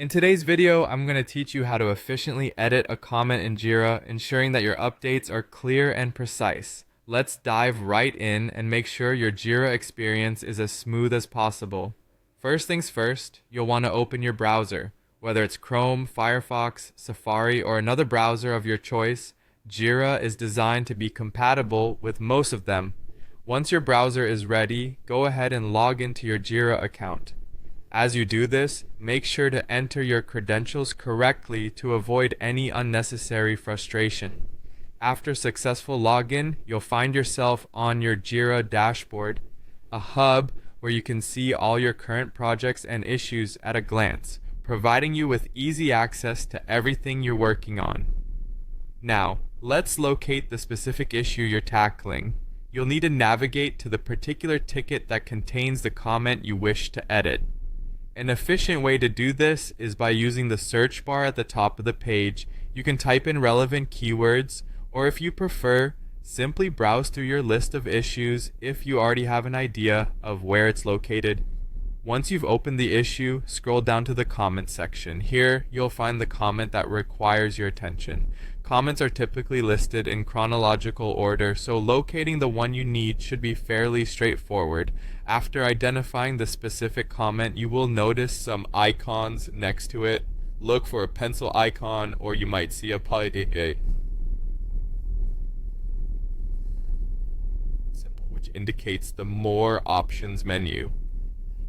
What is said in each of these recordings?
In today's video, I'm going to teach you how to efficiently edit a comment in Jira, ensuring that your updates are clear and precise. Let's dive right in and make sure your Jira experience is as smooth as possible. First things first, you'll want to open your browser. Whether it's Chrome, Firefox, Safari, or another browser of your choice, Jira is designed to be compatible with most of them. Once your browser is ready, go ahead and log into your Jira account. As you do this, make sure to enter your credentials correctly to avoid any unnecessary frustration. After successful login, you'll find yourself on your Jira dashboard, a hub where you can see all your current projects and issues at a glance, providing you with easy access to everything you're working on. Now, let's locate the specific issue you're tackling. You'll need to navigate to the particular ticket that contains the comment you wish to edit. An efficient way to do this is by using the search bar at the top of the page. You can type in relevant keywords, or if you prefer, simply browse through your list of issues if you already have an idea of where it's located. Once you've opened the issue, scroll down to the comment section. Here, you'll find the comment that requires your attention. Comments are typically listed in chronological order, so locating the one you need should be fairly straightforward. After identifying the specific comment, you will notice some icons next to it. Look for a pencil icon, or you might see a symbol, which indicates the More Options menu.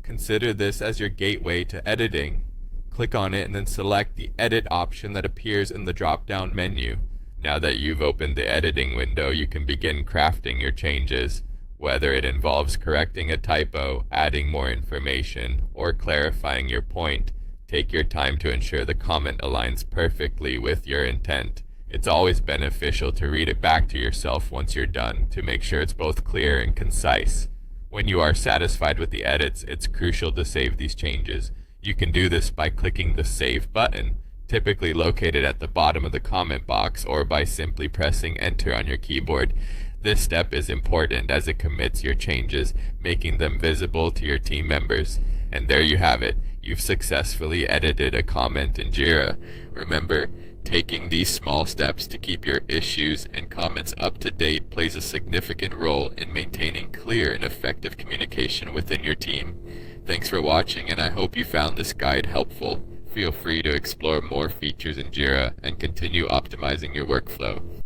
Consider this as your gateway to editing. Click on it and then select the Edit option that appears in the drop-down menu. Now that you've opened the editing window, you can begin crafting your changes. Whether it involves correcting a typo, adding more information, or clarifying your point, take your time to ensure the comment aligns perfectly with your intent. It's always beneficial to read it back to yourself once you're done to make sure it's both clear and concise. When you are satisfied with the edits, it's crucial to save these changes. You can do this by clicking the Save button, typically located at the bottom of the comment box, or by simply pressing Enter on your keyboard. This step is important as it commits your changes, making them visible to your team members. And there you have it. You've successfully edited a comment in Jira. Remember, taking these small steps to keep your issues and comments up to date plays a significant role in maintaining clear and effective communication within your team. Thanks for watching, and I hope you found this guide helpful. Feel free to explore more features in Jira and continue optimizing your workflow.